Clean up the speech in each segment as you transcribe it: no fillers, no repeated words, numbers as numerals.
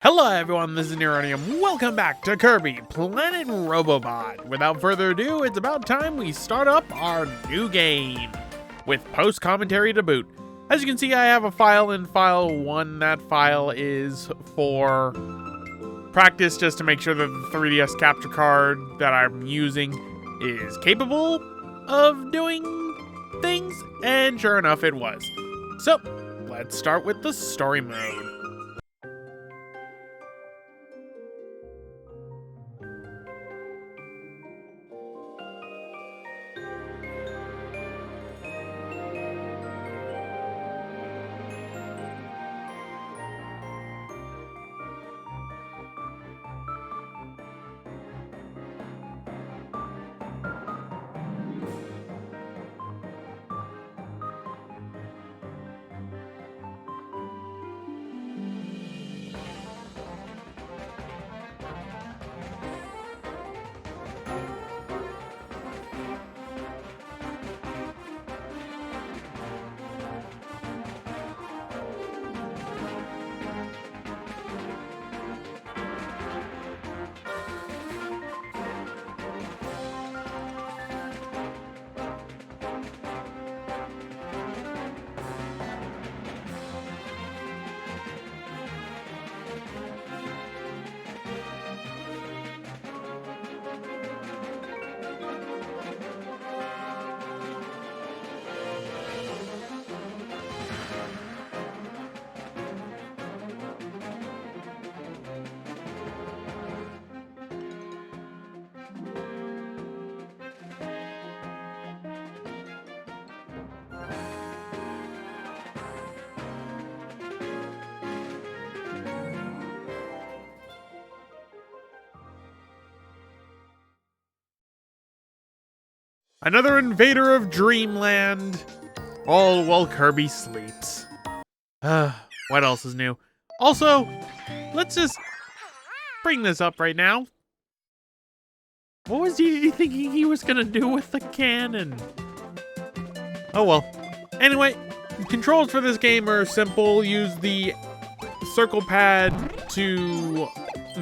Hello everyone, this is Neronium. Welcome back to Kirby, Planet Robobot. Without further ado, it's about time we start up our new game with post-commentary to boot. As you can see, I have a file in file 1. That file is for practice, just to make sure that the 3DS capture card that I'm using is capable of doing things, and sure enough it was. So, let's start with the story mode. Another invader of Dreamland, all while Kirby sleeps. What else is new? Also, let's just bring this up right now. What was he thinking he was gonna do with the cannon? Oh well. Anyway, controls for this game are simple. Use the circle pad to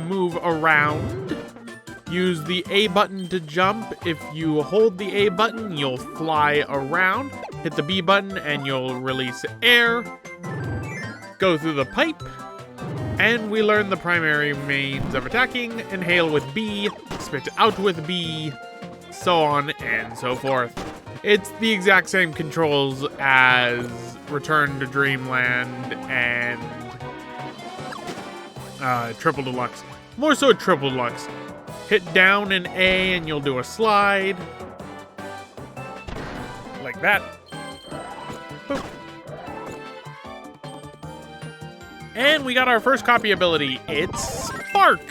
move around. Use the A button to jump. If you hold the A button, you'll fly around. Hit the B button and you'll release air. Go through the pipe. And we learn the primary means of attacking. Inhale with B, spit out with B, so on and so forth. It's the exact same controls as Return to Dreamland and Triple Deluxe. More so Triple Deluxe. Hit down in A and you'll do a slide. Like that. Boop. And we got our first copy ability. It's Spark.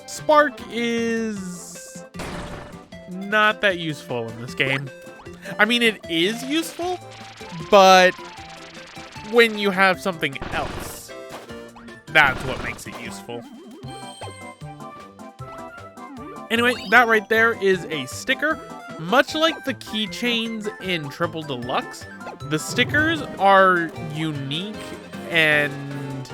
Spark is not that useful in this game. I mean, it is useful, but when you have something else, that's what makes it useful. Anyway, that right there is a sticker. Much like the keychains in Triple Deluxe, the stickers are unique and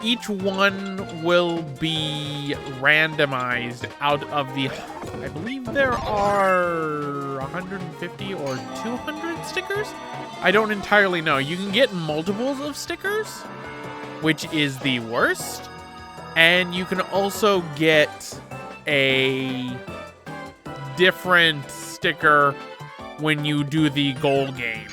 each one will be randomized out of the, I believe there are 150 or 200 stickers? I don't entirely know. You can get multiples of stickers, which is the worst. And you can also get a different sticker when you do the goal game.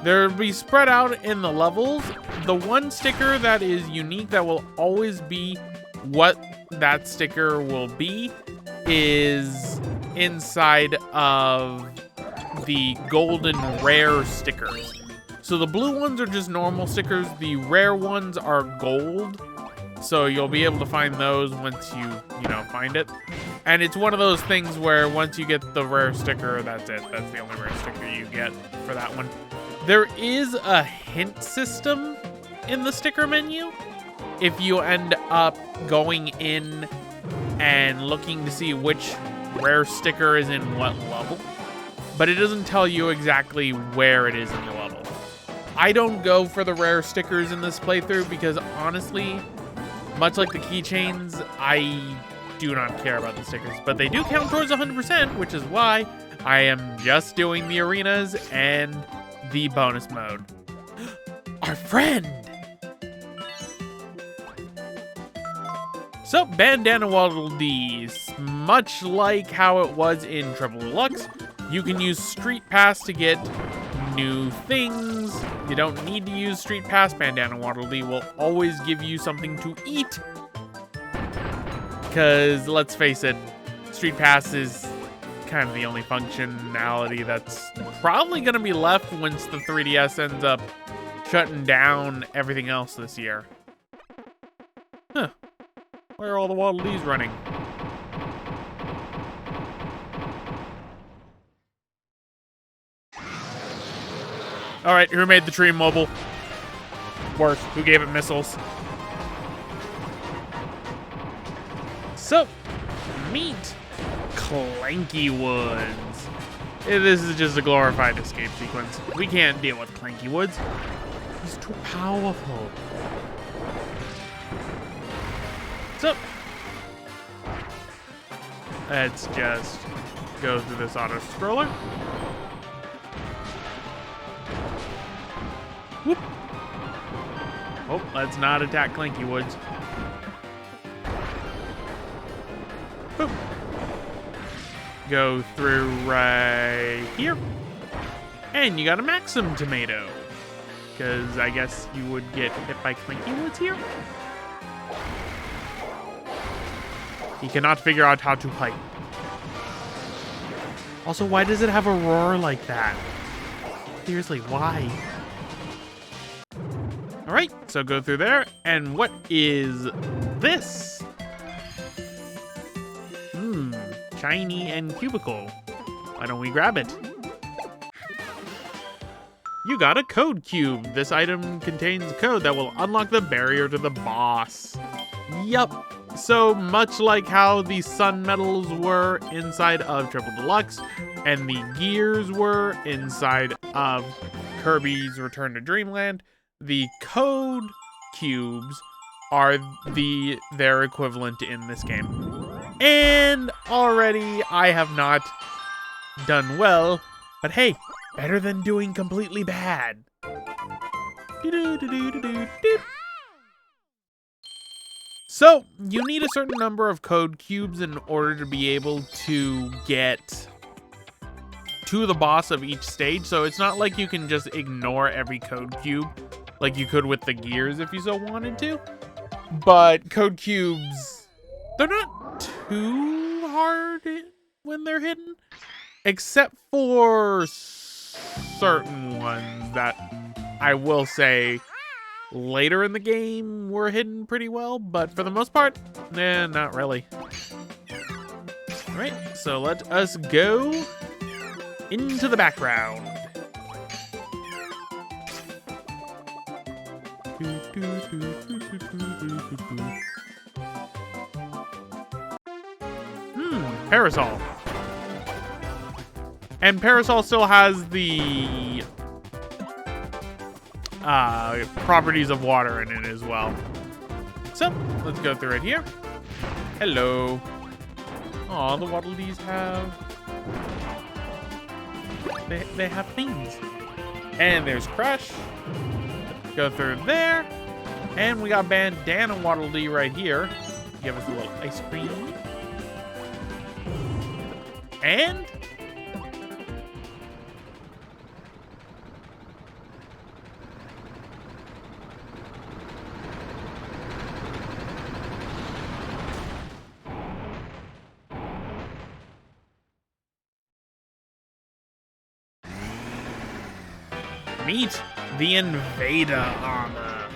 They'll be spread out in the levels. The one sticker that is unique that will always be what that sticker will be is inside of the golden rare stickers. So the blue ones are just normal stickers. The rare ones are gold. So you'll be able to find those once you find it. And it's one of those things where once you get the rare sticker, that's it. That's the only rare sticker you get for that one. There is a hint system in the sticker menu. If you end up going in and looking to see which rare sticker is in what level. But it doesn't tell you exactly where it is in the level. I don't go for the rare stickers in this playthrough because honestly, Much like the keychains, I do not care about the stickers, but they do count towards 100%, which is why I am just doing the arenas and the bonus mode. Our friend! So, Bandana Waddle Dees, much like how it was in Triple Deluxe, you can use Street Pass to get new things. You don't need to use Street Pass. Bandana Waddle Dee will always give you something to eat. Because, let's face it, Street Pass is kind of the only functionality that's probably going to be left once the 3DS ends up shutting down everything else this year. Huh. Where are all the Waddle Dees running? Alright, who made the tree mobile? Worse, who gave it missiles? So, meet Clanky Woods. This is just a glorified escape sequence. We can't deal with Clanky Woods. He's too powerful. So, let's just go through this auto-scroller. Whoop. Oh, let's not attack Clanky Woods. Boop. Go through right here. And you got a Maxim tomato. Because I guess you would get hit by Clanky Woods here. He cannot figure out how to fight. Also, why does it have a roar like that? Seriously, why? Alright, so go through there. And what is this? Shiny and cubicle. Why don't we grab it? You got a code cube. This item contains a code that will unlock the barrier to the boss. Yup. So much like how the sun medals were inside of Triple Deluxe and the gears were inside of Kirby's Return to Dreamland, the code cubes are their equivalent in this game. And already I have not done well, but hey, better than doing completely bad. So, you need a certain number of code cubes in order to be able to get to the boss of each stage. So it's not like you can just ignore every code cube like you could with the gears if you so wanted to. But code cubes, they're not too hard when they're hidden, except for certain ones that I will say later in the game were hidden pretty well, but for the most part, nah, not really. Alright, so let us go into the background. Parasol. And Parasol still has the properties of water in it as well. So, let's go through it here. Hello. Aw, the Waddle Dees have... They have things. And there's Crush. Go through there. And we got Bandana Waddle Dee right here. Give us a little ice cream. And... meet the Invader armor.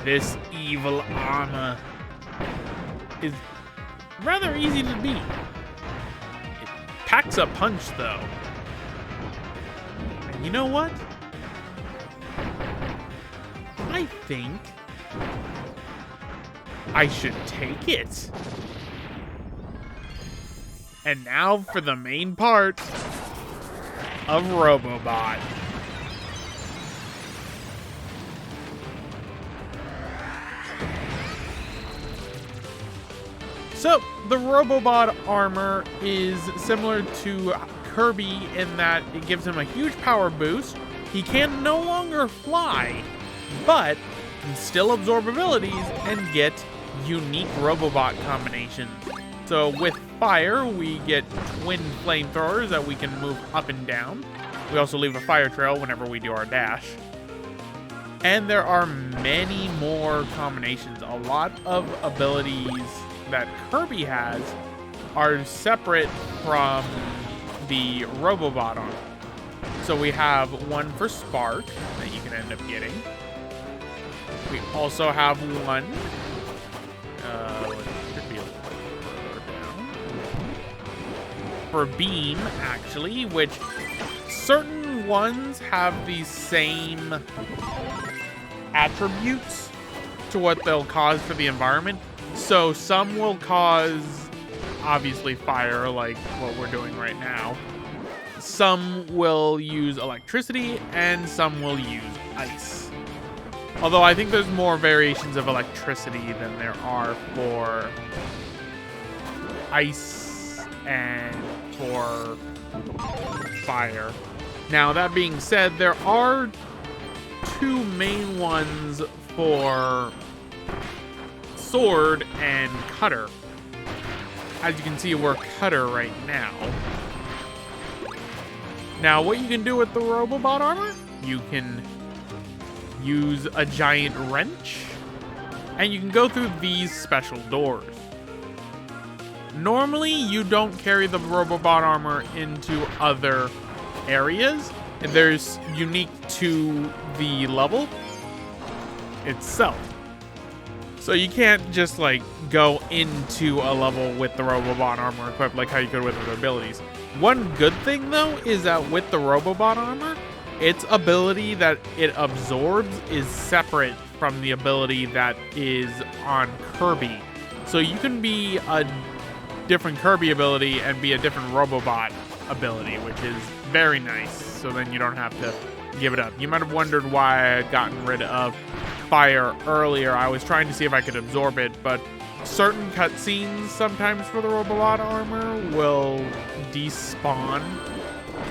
This evil armor is rather easy to beat. It packs a punch, though. And you know what? I think I should take it. And now for the main part of Robobot. So, the Robobot armor is similar to Kirby in that it gives him a huge power boost. He can no longer fly, but can still absorb abilities and get unique Robobot combinations. So with fire, we get twin flamethrowers that we can move up and down. We also leave a fire trail whenever we do our dash. And there are many more combinations. A lot of abilities that Kirby has are separate from the Robobot armor. So we have one for Spark that you can end up getting. We also have one. Should be a little further down. For Beam, actually, which certain ones have the same attributes to what they'll cause for the environment. So some will cause, obviously, fire, like what we're doing right now. Some will use electricity, and some will use ice. Although I think there's more variations of electricity than there are for ice and for fire. Now, that being said, there are two main ones for sword and cutter. As you can see, we're cutter right now. Now, what you can do with the Robobot armor, you can use a giant wrench, and you can go through these special doors. Normally, you don't carry the Robobot armor into other areas. There's unique to the level itself. So you can't just like go into a level with the Robobot armor equipped like how you could with other abilities. One good thing though is that with the Robobot armor, its ability that it absorbs is separate from the ability that is on Kirby. So you can be a different Kirby ability and be a different Robobot ability, which is very nice. So then you don't have to give it up. You might have wondered why I had gotten rid of fire earlier. I was trying to see if I could absorb it, but certain cutscenes sometimes for the Robobot armor will despawn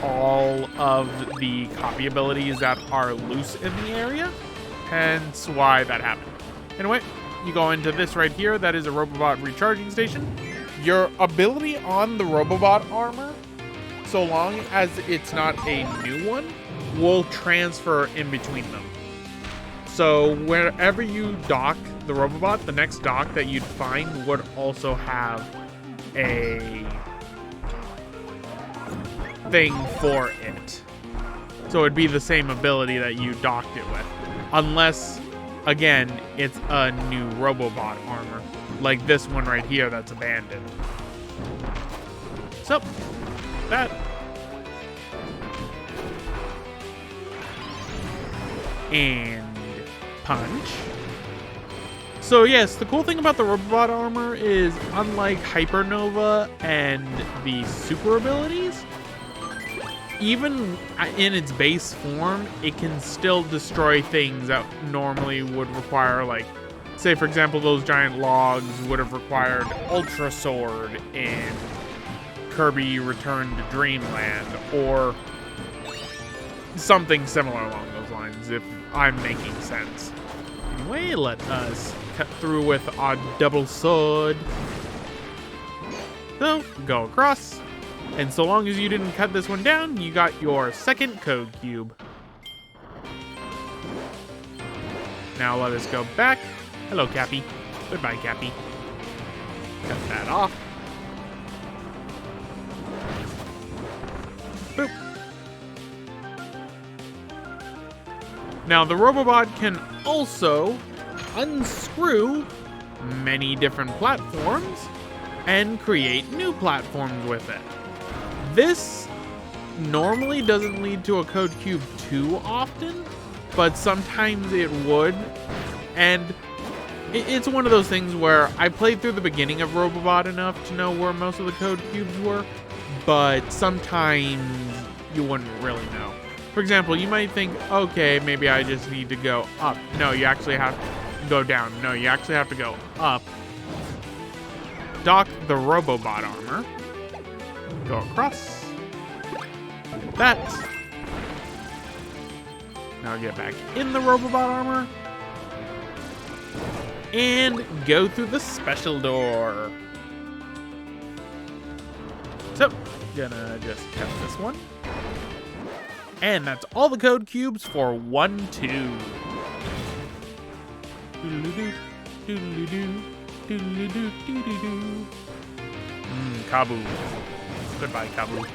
all of the copy abilities that are loose in the area, hence why that happened. Anyway, you go into this right here. That is a Robobot recharging station. Your ability on the Robobot armor, so long as it's not a new one, will transfer in between them. So wherever you dock the Robobot, the next dock that you'd find would also have a thing for it. So it'd be the same ability that you docked it with. Unless, again, it's a new Robobot armor. Like this one right here that's abandoned. So, that. And punch. So yes, the cool thing about the Robobot armor is, unlike Hypernova and the super abilities, even in its base form, it can still destroy things that normally would require, like, say for example, those giant logs would have required Ultra Sword in Kirby Return to Dreamland, or something similar along those lines, if I'm making sense. Anyway, let us cut through with our double sword. So, go across. And so long as you didn't cut this one down, you got your second code cube. Now let us go back. Hello, Cappy. Goodbye, Cappy. Cut that off. Boop. Now, the Robobot can also unscrew many different platforms and create new platforms with it. This normally doesn't lead to a code cube too often, but sometimes it would. And it's one of those things where I played through the beginning of Robobot enough to know where most of the code cubes were, but sometimes you wouldn't really know. For example, you might think, okay, maybe I just need to go up. No, you actually have to go down. No, you actually have to go up dock the Robobot armor. Go across. That. Now get back in the Robobot armor. And go through the special door. So, gonna just cut this one. And that's all the code cubes for 1-2. Doodle-doo, doodle-doo, doodle-doo, doodle-doo. Kabu. Goodbye, Kabu.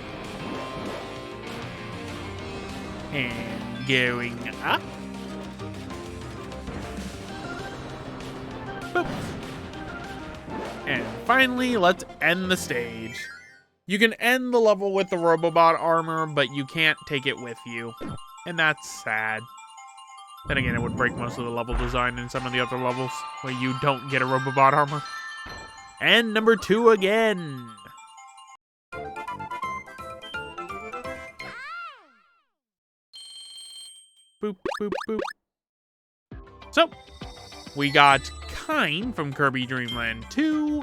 And going up. Boop. And finally, let's end the stage. You can end the level with the Robobot armor, but you can't take it with you. And that's sad. Then again, it would break most of the level design in some of the other levels where you don't get a Robobot armor. And number 2 again. Boop, boop, boop. So, we got Kind from Kirby Dream Land 2.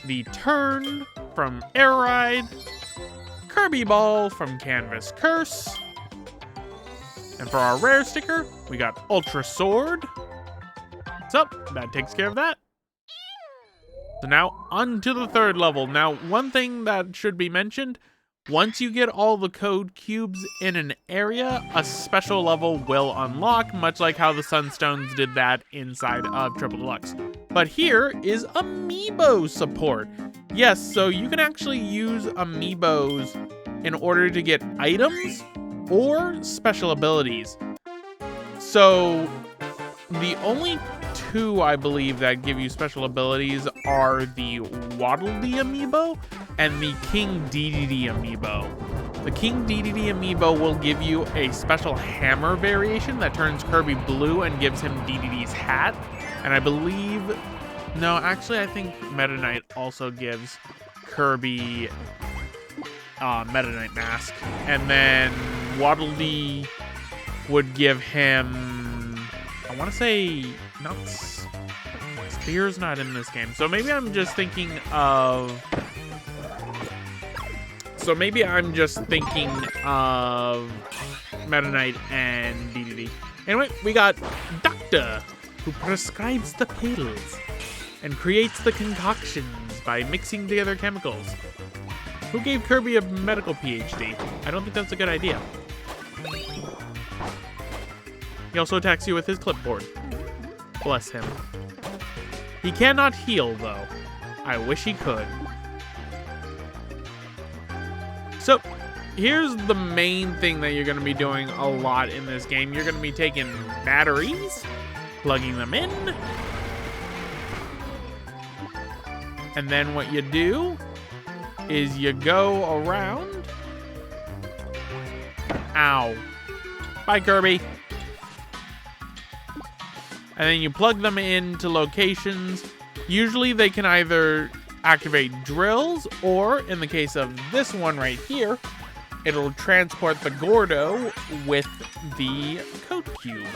The Turn from Air Ride. Kirby Ball from Canvas Curse. And for our rare sticker, we got Ultra Sword. So, that takes care of that. So now, on to the 3rd level. Now, one thing that should be mentioned, once you get all the code cubes in an area, a special level will unlock, much like how the Sunstones did that inside of Triple Deluxe. But here is Amiibo support. Yes, so you can actually use Amiibos in order to get items or special abilities. So the only 2, I believe, that give you special abilities are the Waddle Dee Amiibo and the King Dedede Amiibo. The King Dedede Amiibo will give you a special hammer variation that turns Kirby blue and gives him Dedede's hat. And I believe, no, actually I think Meta Knight also gives Kirby Meta Knight mask. And then Waddle Dee would give him, I want to say, not Spear's not in this game. So maybe I'm just thinking of Meta Knight and Dedede. Anyway, we got Doctor, who prescribes the pills and creates the concoctions by mixing together chemicals. Who gave Kirby a medical PhD? I don't think that's a good idea. He also attacks you with his clipboard. Bless him. He cannot heal, though. I wish he could. So, here's the main thing that you're going to be doing a lot in this game. You're going to be taking batteries, plugging them in, and then what you do is you go around. Ow. Bye, Kirby. And then you plug them into locations. Usually they can either activate drills, or in the case of this one right here, it'll transport the Gordo with the code cube.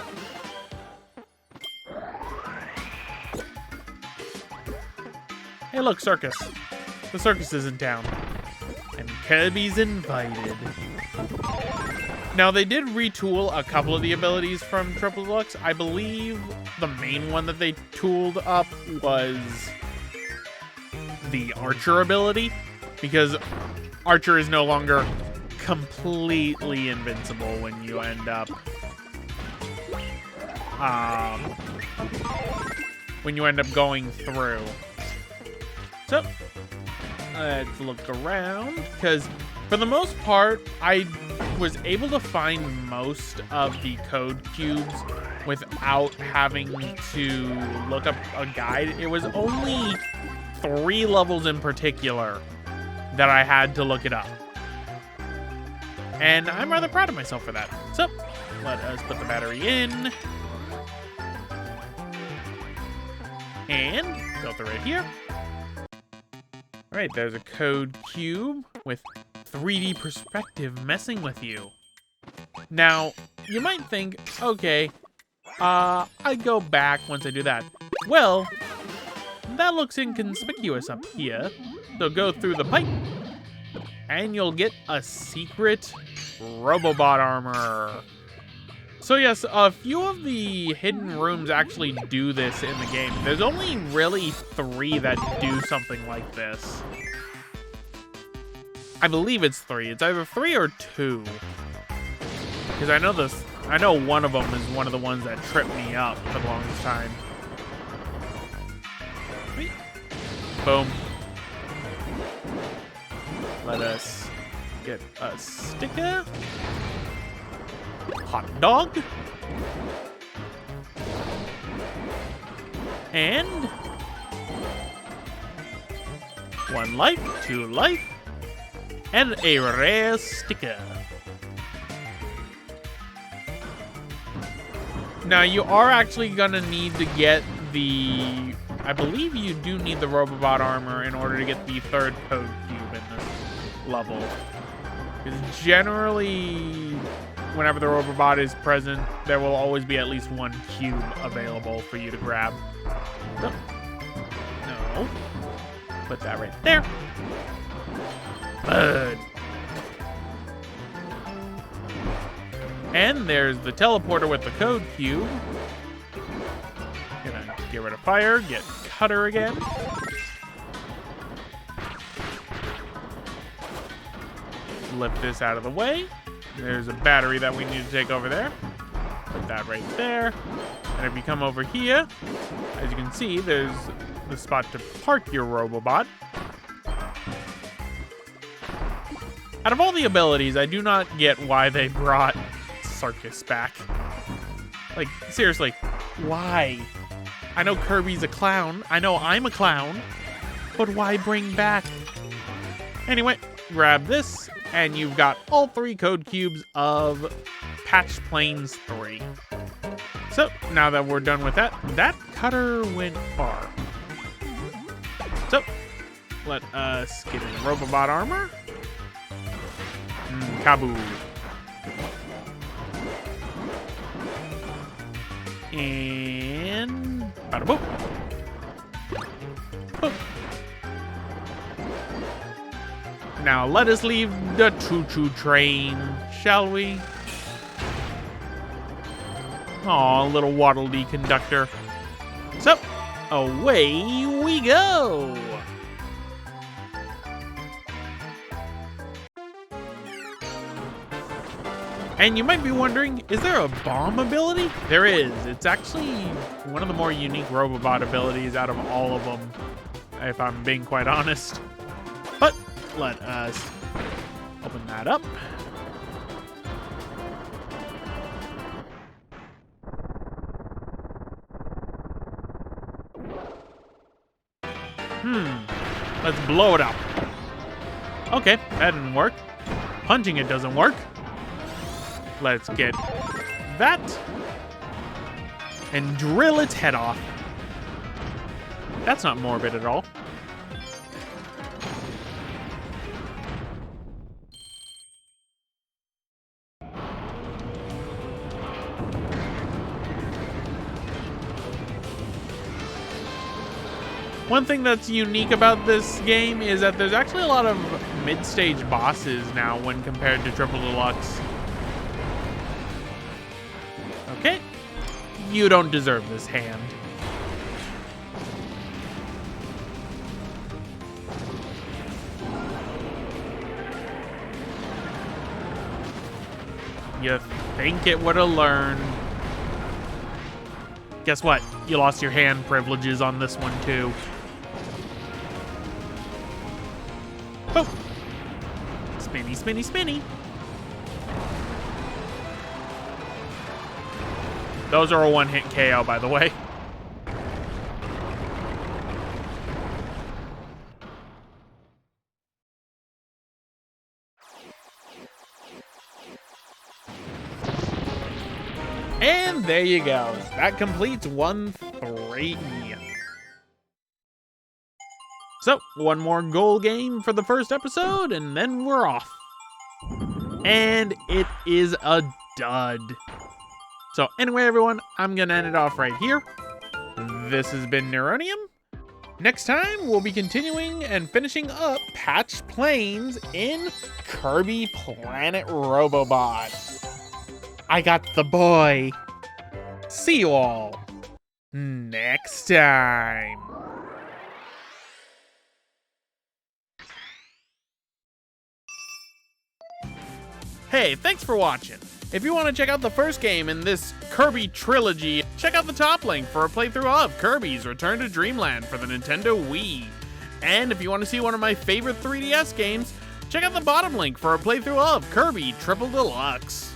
Hey look, circus. The circus is in town. And Kirby's invited. Now, they did retool a couple of the abilities from Triple Deluxe. I believe the main one that they tooled up was the Archer ability, because Archer is no longer completely invincible when you end up going through. So, let's look around, because for the most part, I was able to find most of the code cubes without having to look up a guide. It was only 3 levels in particular that I had to look it up. And I'm rather proud of myself for that. So, let us put the battery in. And go through right here. Alright, there's a code cube with 3D perspective messing with you. Now, you might think, okay, I go back once I do that. Well, that looks inconspicuous up here. So go through the pipe, and you'll get a secret Robobot armor. So yes, a few of the hidden rooms actually do this in the game. There's only really 3 that do something like this. I believe it's 3. It's either 3 or 2. Because I know one of them is one of the ones that tripped me up for the longest time. Sweet. Boom. Let us get a sticker. Hot dog. And 1 life, 2 life, and a rare sticker. Now you are actually gonna need to get I believe you do need the Robobot armor in order to get the 3rd code cube in this level. Because generally, whenever the Robobot is present, there will always be at least 1 cube available for you to grab. So, no. Put that right there. Good. And there's the teleporter with the code cube. Gonna get rid of fire, get cutter again. Lift this out of the way. There's a battery that we need to take over there. Put that right there. And if you come over here, as you can see, there's the spot to park your Robobot. Out of all the abilities, I do not get why they brought Circus back. Like, seriously, why? I know Kirby's a clown. I know I'm a clown. But why bring back? Anyway, grab this, and you've got all 3 code cubes of Patch Plains 3. So, now that we're done with that, that cutter went far. So, let us get in Robobot armor. Kaboo. And bada boop. Boop. Now let us leave the choo-choo train, shall we? Aw, little Waddle Dee conductor. So, away we go! And you might be wondering, is there a bomb ability? There is. It's actually one of the more unique Robobot abilities out of all of them, if I'm being quite honest. But let us open that up. Let's blow it up. Okay, that didn't work. Punching it doesn't work. Let's get that and drill its head off. That's not morbid at all. One thing that's unique about this game is that there's actually a lot of mid-stage bosses now when compared to Triple Deluxe. Okay, you don't deserve this hand. You think it would have learned. Guess what? You lost your hand privileges on this one too. Boom. Spinny, spinny, spinny. Those are a one-hit KO, by the way. And there you go. That completes 1-3. So, one more goal game for the first episode, and then we're off. And it is a dud. So anyway, everyone, I'm going to end it off right here. This has been Neronium. Next time, we'll be continuing and finishing up Patch Plains in Kirby Planet Robobot. I got the boy. See you all next time. Hey, thanks for watching. If you want to check out the first game in this Kirby trilogy, check out the top link for a playthrough of Kirby's Return to Dreamland for the Nintendo Wii. And if you want to see one of my favorite 3DS games, check out the bottom link for a playthrough of Kirby Triple Deluxe.